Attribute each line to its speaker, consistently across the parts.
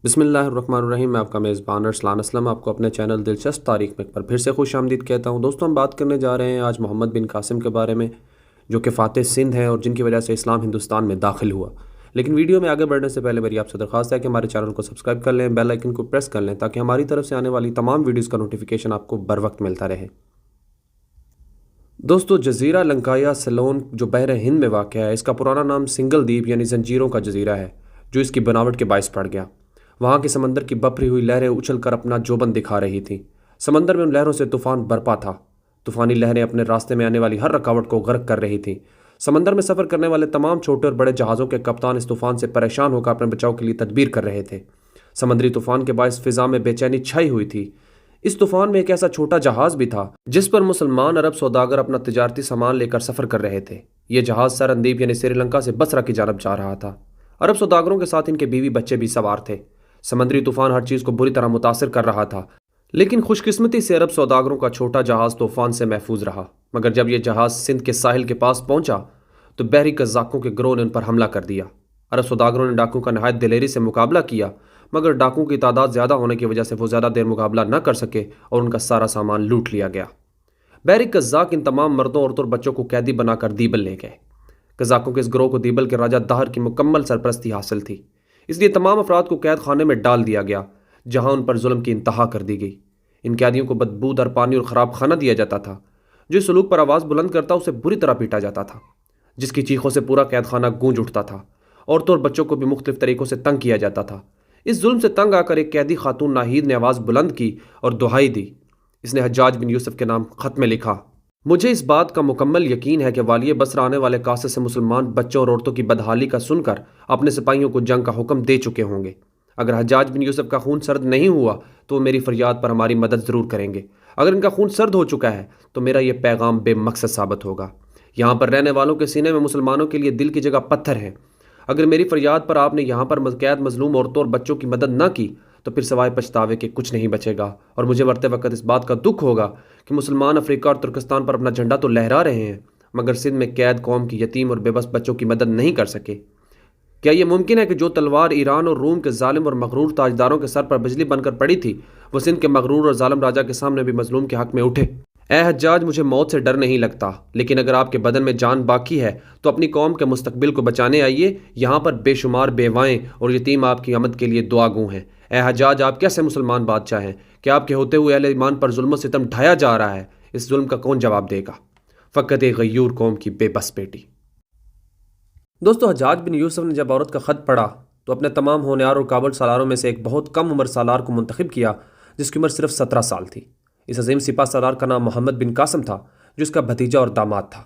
Speaker 1: بسم اللہ الرحمن الرحیم. میں آپ کا میزبان ارسلان اسلم آپ کو اپنے چینل دلچسپ تاریخ میں ایک بار پھر سے خوش آمدید کہتا ہوں. دوستوں، ہم بات کرنے جا رہے ہیں آج محمد بن قاسم کے بارے میں، جو کہ فاتح سندھ ہیں اور جن کی وجہ سے اسلام ہندوستان میں داخل ہوا. لیکن ویڈیو میں آگے بڑھنے سے پہلے میری آپ سے درخواست ہے کہ ہمارے چینل کو سبسکرائب کر لیں، بیل آئیکن کو پریس کر لیں تاکہ ہماری طرف سے آنے والی تمام ویڈیوز کا نوٹیفیکیشن آپ کو بر وقت ملتا رہے. دوستو، جزیرہ لنکایا سیلون جو بحر ہند میں واقع ہے، اس کا پرانا نام سنگل دیپ یعنی زنجیروں کا جزیرہ ہے، جو اس کی بناوٹ کے باعث پڑ گیا. وہاں کے سمندر کی بپھری ہوئی لہریں اچھل کر اپنا جوبن دکھا رہی تھیں. سمندر میں ان لہروں سے طوفان برپا تھا. طوفانی لہریں اپنے راستے میں آنے والی ہر رکاوٹ کو غرق کر رہی تھیں. سمندر میں سفر کرنے والے تمام چھوٹے اور بڑے جہازوں کے کپتان اس طوفان سے پریشان ہو کر اپنے بچاؤ کے لیے تدبیر کر رہے تھے. سمندری طوفان کے باعث فضا میں بے چینی چھائی ہوئی تھی. اس طوفان میں ایک ایسا چھوٹا جہاز بھی تھا جس پر مسلمان عرب سوداگر اپنا تجارتی سامان لے کر سفر کر رہے تھے. یہ جہاز سرندیپ یعنی سری لنکا سے بصرہ کی جانب جا رہا تھا. عرب سوداگروں کے ساتھ ان کے بیوی بچے بھی سوار تھے. سمندری طوفان ہر چیز کو بری طرح متاثر کر رہا تھا، لیکن خوش قسمتی سے عرب سوداگروں کا چھوٹا جہاز طوفان سے محفوظ رہا. مگر جب یہ جہاز سندھ کے ساحل کے پاس پہنچا تو بحری قزاقوں کے گروہ نے ان پر حملہ کر دیا. عرب سوداگروں نے ڈاکوؤں کا نہایت دلیری سے مقابلہ کیا، مگر ڈاکوؤں کی تعداد زیادہ ہونے کی وجہ سے وہ زیادہ دیر مقابلہ نہ کر سکے اور ان کا سارا سامان لوٹ لیا گیا. بحری قزاق ان تمام مردوں عورتوں اور بچوں کو قیدی بنا کر دیبل لے گئے. قزاقوں کے اس گروہ کو دیبل کے راجہ دہر کی مکمل سرپرستی حاصل تھی، اس لیے تمام افراد کو قید خانے میں ڈال دیا گیا، جہاں ان پر ظلم کی انتہا کر دی گئی. ان قیدیوں کو بدبودار پانی اور خراب کھانا دیا جاتا تھا. جو سلوک پر آواز بلند کرتا اسے بری طرح پیٹا جاتا تھا، جس کی چیخوں سے پورا قید خانہ گونج اٹھتا تھا. عورتوں اور بچوں کو بھی مختلف طریقوں سے تنگ کیا جاتا تھا. اس ظلم سے تنگ آ کر ایک قیدی خاتون ناہید نے آواز بلند کی اور دہائی دی. اس نے حجاج بن یوسف کے نام خط میں لکھا: مجھے اس بات کا مکمل یقین ہے کہ والی بصرہ آنے والے قاصد سے مسلمان بچوں اور عورتوں کی بدحالی کا سن کر اپنے سپاہیوں کو جنگ کا حکم دے چکے ہوں گے. اگر حجاج بن یوسف کا خون سرد نہیں ہوا تو وہ میری فریاد پر ہماری مدد ضرور کریں گے. اگر ان کا خون سرد ہو چکا ہے تو میرا یہ پیغام بے مقصد ثابت ہوگا. یہاں پر رہنے والوں کے سینے میں مسلمانوں کے لیے دل کی جگہ پتھر ہے. اگر میری فریاد پر آپ نے یہاں پر قید مظلوم عورتوں اور بچوں کی مدد نہ کی تو پھر سوائے پچھتاوے کے کچھ نہیں بچے گا. اور مجھے مرتے وقت اس بات کا دکھ ہوگا کہ مسلمان افریقہ اور ترکستان پر اپنا جھنڈا تو لہرا رہے ہیں، مگر سندھ میں قید قوم کی یتیم اور بے بس بچوں کی مدد نہیں کر سکے. کیا یہ ممکن ہے کہ جو تلوار ایران اور روم کے ظالم اور مغرور تاجداروں کے سر پر بجلی بن کر پڑی تھی، وہ سندھ کے مغرور اور ظالم راجہ کے سامنے بھی مظلوم کے حق میں اٹھے؟ اے حجاج، مجھے موت سے ڈر نہیں لگتا، لیکن اگر آپ کے بدن میں جان باقی ہے تو اپنی قوم کے مستقبل کو بچانے آئیے. یہاں پر بے شمار بیوائیں اور یتیم آپ کی آمد کے لیے دعا گو ہیں. اے حجاج، آپ کیسے مسلمان بادشاہ ہیں؟ کیا آپ کے ہوتے ہوئے اہل ایمان پر ظلم و ستم ڈھایا جا رہا ہے؟ اس ظلم کا کون جواب دے گا؟ فقط ایک غیور قوم کی بے بس بیٹی. دوستو، حجاج بن یوسف نے جب عورت کا خط پڑھا تو اپنے تمام ہونہار اور قابل سالاروں میں سے ایک بہت کم عمر سالار کو منتخب کیا، جس کی عمر صرف 17 سال تھی. اس عظیم سپاہ سالار کا نام محمد بن قاسم تھا، جو اس کا بھتیجا اور داماد تھا.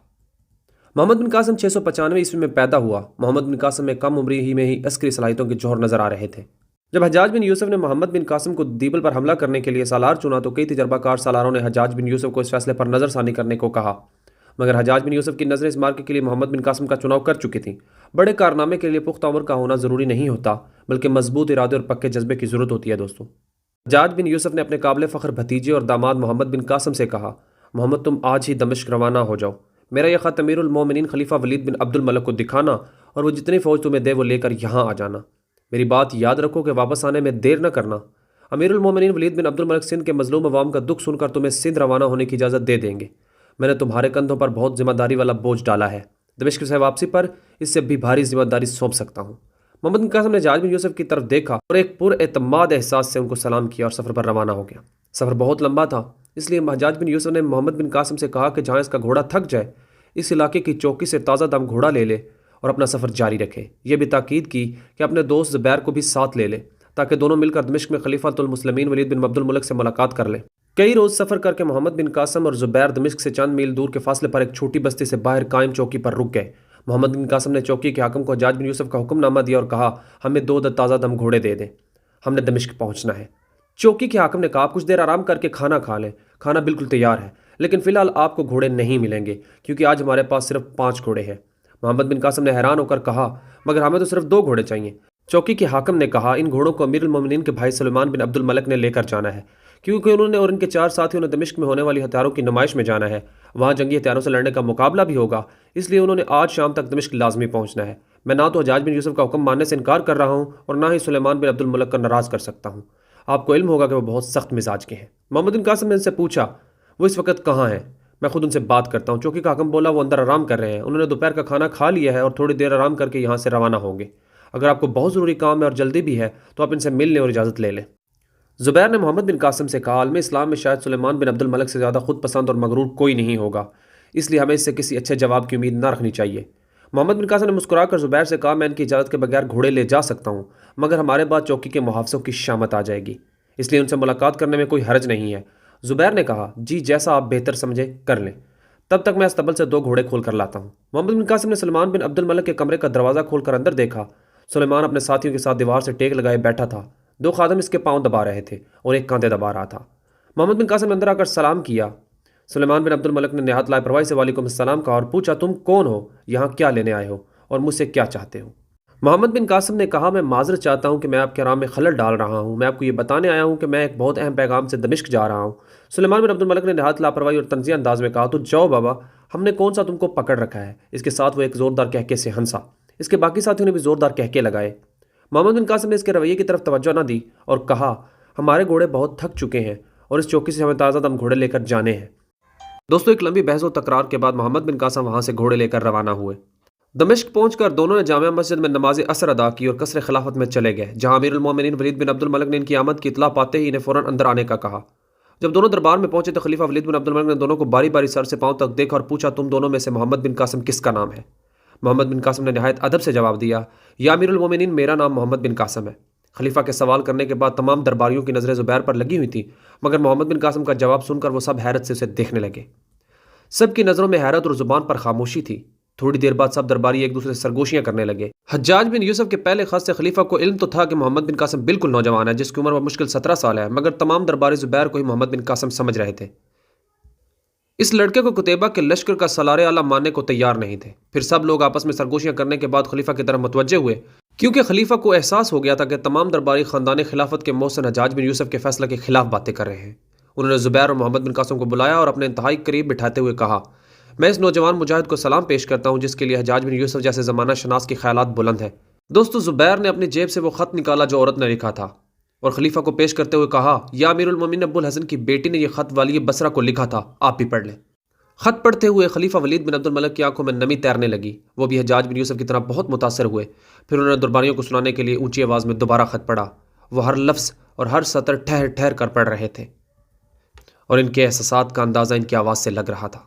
Speaker 1: محمد بن قاسم 695 عیسوی میں پیدا ہوا. محمد بن قاسم میں کم عمری ہی میں ہی عسکری صلاحیتوں کے جوہر نظر آ رہے تھے. جب حجاج بن یوسف نے محمد بن قاسم کو دیبل پر حملہ کرنے کے لیے سالار چنا تو کئی تجربہ کار سالاروں نے حجاج بن یوسف کو اس فیصلے پر نظر ثانی کرنے کو کہا، مگر حجاج بن یوسف کی نظریں اس مارکے کے لیے محمد بن قاسم کا چناؤ کر چکی تھیں. بڑے کارنامے کے لیے پختہ عمر کا ہونا ضروری نہیں ہوتا، بلکہ مضبوط ارادے اور پکے جذبے کی ضرورت ہوتی ہے. دوستو، حجاج بن یوسف نے اپنے قابل فخر بھتیجے اور داماد محمد بن قاسم سے کہا: محمد، تم آج ہی دمشق روانہ ہو جاؤ. میرا یہ خط امیر المومنین خلیفہ ولید بن عبد الملک کو دکھانا اور وہ جتنی فوج تمہیں دے وہ لے کر یہاں آ جانا. میری بات یاد رکھو کہ واپس آنے میں دیر نہ کرنا. امیر المومنین ولید بن عبد الملک سندھ کے مظلوم عوام کا دکھ سن کر تمہیں سندھ روانہ ہونے کی اجازت دے دیں گے. میں نے تمہارے کندھوں پر بہت ذمہ داری والا بوجھ ڈالا ہے. دمشق سے واپسی پر اس سے بھی بھاری ذمہ داری سونپ سکتا ہوں. محمد بن قاسم نے حجاج بن یوسف کی طرف دیکھا اور ایک پر اعتماد احساس سے ان کو سلام کیا اور سفر پر روانہ ہو گیا. سفر بہت لمبا تھا، اس لیے حجاج بن یوسف نے محمد بن قاسم سے کہا کہ جہاں اس کا گھوڑا تھک جائے اس علاقے کی چوکی سے تازہ دم گھوڑا لے لے اور اپنا سفر جاری رکھے. یہ بھی تاکید کی کہ اپنے دوست زبیر کو بھی ساتھ لے لے تاکہ دونوں مل کر دمشق میں خلیفۃ المسلمین ولید بن عبد الملک سے ملاقات کر لیں. کئی روز سفر کر کے محمد بن قاسم اور زبیر دمشق سے چند میل دور کے فاصلے پر ایک چھوٹی بستی سے باہر قائم چوکی پر رک گئے. محمد بن قاسم نے چوکی کے حاکم کو حجاج بن یوسف کا حکم نامہ دیا اور کہا: ہمیں 2 تازہ دم گھوڑے دے دیں، ہم نے دمشق پہنچنا ہے. چوکی کے حاکم نے کہا: کچھ دیر آرام کر کے کھانا کھا لیں، کھانا بالکل تیار ہے، لیکن فی الحال آپ کو گھوڑے نہیں ملیں گے کیونکہ آج ہمارے پاس صرف 5 گھوڑے ہیں. محمد بن قاسم نے حیران ہو کر کہا: مگر ہمیں تو صرف 2 گھوڑے چاہیے. چوکی کے حاکم نے کہا: ان گھوڑوں کو امیر المومنین کے بھائی سلیمان بن عبد الملک نے لے کر جانا ہے، کیونکہ انہوں نے اور ان کے 4 ساتھیوں نے دمشق میں ہونے والی ہتھیاروں کی نمائش میں جانا ہے. وہاں جنگی ہتھیاروں سے لڑنے کا مقابلہ بھی ہوگا، اس لیے انہوں نے آج شام تک دمشق لازمی پہنچنا ہے. میں نہ تو حجاج بن یوسف کا حکم ماننے سے انکار کر رہا ہوں اور نہ ہی سلیمان بن عبد الملک کا ناراض کر سکتا ہوں۔ آپ کو علم ہوگا کہ وہ بہت سخت مزاج کے ہیں۔ محمد بن قاسم نے ان سے پوچھا وہ اس وقت کہاں ہیں؟ میں خود ان سے بات کرتا ہوں۔ چوکی کا حکم بولا وہ اندر آرام کر رہے ہیں، انہوں نے دوپہر کا کھانا کھا لیا ہے اور تھوڑی دیر آرام کر کے یہاں سے روانہ ہوں گے۔ اگر آپ کو بہت ضروری کام ہے اور جلدی بھی ہے تو آپ ان سے مل لیں اور اجازت لے لیں۔ زبیر نے محمد بن قاسم سے کہا عالم اسلام میں شاید سلیمان بن عبد الملک سے زیادہ خود پسند اور مغرور کوئی نہیں ہوگا، اس لیے ہمیں اس سے کسی اچھے جواب کی امید نہ رکھنی چاہیے۔ محمد بن قاسم نے مسکرا کر زبیر سے کہا میں ان کی اجازت کے بغیر گھوڑے لے جا سکتا ہوں، مگر ہمارے بعد چوکی کے محافظوں کی شامت آ جائے گی، اس لیے ان سے ملاقات کرنے میں کوئی حرج نہیں ہے۔ زبیر نے کہا جی جیسا آپ بہتر سمجھے کر لیں، تب تک میں استبل سے 2 گھوڑے کھول کر لاتا ہوں۔ محمد بن قاسم نے سلیمان بن عبد الملک کے کمرے کا دروازہ کھول کر اندر دیکھا۔ سلیمان اپنے ساتھیوں کے ساتھ دیوار سے ٹیک لگائے بیٹھا تھا، 2 خادم اس کے پاؤں دبا رہے تھے اور ایک کاندھے دبا رہا تھا۔ محمد بن قاسم نے اندر آ کر سلام کیا۔ سلیمان بن عبد الملک نے نہایت لاپرواہی سے وعلیکم السلام کہا اور پوچھا تم کون ہو، یہاں کیا لینے آئے ہو اور مجھ سے کیا چاہتے ہو؟ محمد بن قاسم نے کہا میں معذرت چاہتا ہوں کہ میں آپ کے آرام میں خلل ڈال رہا ہوں، میں آپ کو یہ بتانے آیا ہوں کہ میں ایک بہت اہم پیغام سے دمشق جا رہا ہوں۔ سلیمان بن عبد الملک نے نہایت لاپرواہی اور طنزیہ انداز میں کہا تو جاؤ بابا، ہم نے کون سا تم کو پکڑ رکھا ہے؟ اس کے ساتھ وہ ایک زوردار کہکے سے ہنسا۔ اس کے باقی ساتھیوں نے بھی زوردار کہکے لگائے۔ محمد بن قاسم نے اس کے رویے کی طرف توجہ نہ دی اور کہا ہمارے گھوڑے بہت تھک چکے ہیں اور اس چوکی سے ہمیں تازہ دم گھوڑے لے کر جانے ہیں۔ دوستو ایک لمبی بحث و تکرار کے بعد محمد بن قاسم وہاں سے گھوڑے لے کر روانہ ہوئے۔ دمشق پہنچ کر دونوں نے جامع مسجد میں نماز عصر ادا کی اور قصر خلافت میں چلے گئے، جہاں امیر المومنین ولید بن عبد الملک نے ان کی آمد کی اطلاع پاتے ہی انہیں فوراً اندر آنے کا کہا۔ جب دونوں دربار میں پہنچے تو خلیفہ ولید بن عبد الملک نے دونوں کو باری باری سر سے پاؤں تک دیکھا اور پوچھا تم دونوں میں سے محمد بن قاسم کس کا نام ہے؟ محمد بن قاسم نے نہایت ادب سے جواب دیا یا امیر المومنین میرا نام محمد بن قاسم ہے۔ خلیفہ کے سوال کرنے کے بعد تمام درباریوں کی نظریں زبیر پر لگی ہوئی تھیں، مگر محمد بن قاسم کا جواب سن کر وہ سب حیرت سے اسے دیکھنے لگے۔ سب کی نظروں میں حیرت اور زبان پر خاموشی تھی۔ تھوڑی دیر بعد سب درباری ایک دوسرے سے سرگوشیاں کرنے لگے۔ حجاج بن یوسف کے پہلے خط سے خلیفہ کو علم تو تھا کہ محمد بن قاسم بالکل نوجوان ہے، جس کی عمر وہ مشکل 17 سال ہے، مگر تمام درباری زبیر کو ہی محمد بن قاسم سمجھ رہے تھے۔ اس لڑکے کو قتیبہ کے لشکر کا سالار اعلیٰ ماننے کو تیار نہیں تھے۔ پھر سب لوگ آپس میں سرگوشیاں کرنے کے بعد خلیفہ کی طرف متوجہ ہوئے، کیونکہ خلیفہ کو احساس ہو گیا تھا کہ تمام درباری خاندان خلافت کے محسن حجاج بن یوسف کے فیصلے کے خلاف باتیں کر رہے ہیں۔ انہوں نے زبیر اور محمد بن قاسم کو بلایا اور اپنے انتہائی قریب بٹھاتے ہوئے کہا میں اس نوجوان مجاہد کو سلام پیش کرتا ہوں جس کے لیے حجاج بن یوسف جیسے زمانہ شناس کے خیالات بلند ہیں۔ دوستو زبیر نے اپنی جیب سے وہ خط نکالا جو عورت نے لکھا تھا اور خلیفہ کو پیش کرتے ہوئے کہا یا امیر المومنین ابو الحسن کی بیٹی نے یہ خط والی بصرہ کو لکھا تھا، آپ بھی پڑھ لیں۔ خط پڑھتے ہوئے خلیفہ ولید بن عبد الملک کی آنکھوں میں نمی تیرنے لگی، وہ بھی حجاج بن یوسف کی طرح بہت متاثر ہوئے۔ پھر انہوں نے درباریوں کو سنانے کے لیے اونچی آواز میں دوبارہ خط پڑھا۔ وہ ہر لفظ اور ہر سطر ٹھہر ٹھہر کر پڑھ رہے تھے اور ان کے احساسات کا اندازہ ان کی آواز سے لگ رہا تھا۔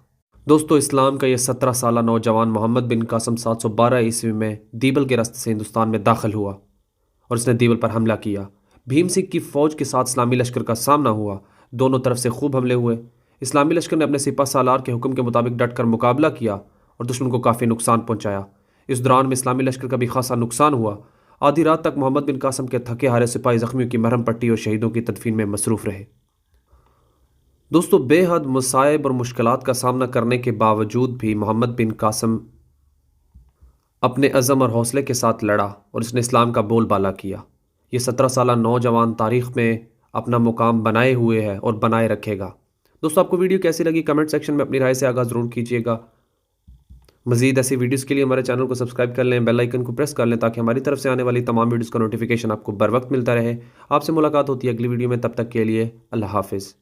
Speaker 1: دوستو اسلام کا یہ 17 سالہ نوجوان محمد بن قاسم 712 عیسوی میں دیبل کے راستے سے ہندوستان میں داخل ہوا اور اس نے دیبل پر حملہ کیا۔ بھیم سنگھ کی فوج کے ساتھ اسلامی لشکر کا سامنا ہوا، دونوں طرف سے خوب حملے ہوئے۔ اسلامی لشکر نے اپنے سپہ سالار کے حکم کے مطابق ڈٹ کر مقابلہ کیا اور دشمن کو کافی نقصان پہنچایا۔ اس دوران میں اسلامی لشکر کا بھی خاصا نقصان ہوا۔ آدھی رات تک محمد بن قاسم کے تھکے ہارے سپاہی زخمیوں کی مرہم پٹی اور شہیدوں کی تدفین میں مصروف رہے۔ دوستو بے حد مصائب اور مشکلات کا سامنا کرنے کے باوجود بھی محمد بن قاسم اپنے عزم اور حوصلے کے ساتھ لڑا اور اس نے اسلام کا بول بالا کیا۔ یہ 17 سالہ نوجوان تاریخ میں اپنا مقام بنائے ہوئے ہے اور بنائے رکھے گا۔ دوستو آپ کو ویڈیو کیسی لگی کمنٹ سیکشن میں اپنی رائے سے آگاہ ضرور کیجیے گا۔ مزید ایسی ویڈیوز کے لیے ہمارے چینل کو سبسکرائب کر لیں، بیل آئیکن کو پریس کر لیں تاکہ ہماری طرف سے آنے والی تمام ویڈیوز کا نوٹیفیکیشن آپ کو بر وقت ملتا رہے۔ آپ سے ملاقات ہوتی ہے اگلی ویڈیو میں، تب تک کے لیے اللہ حافظ۔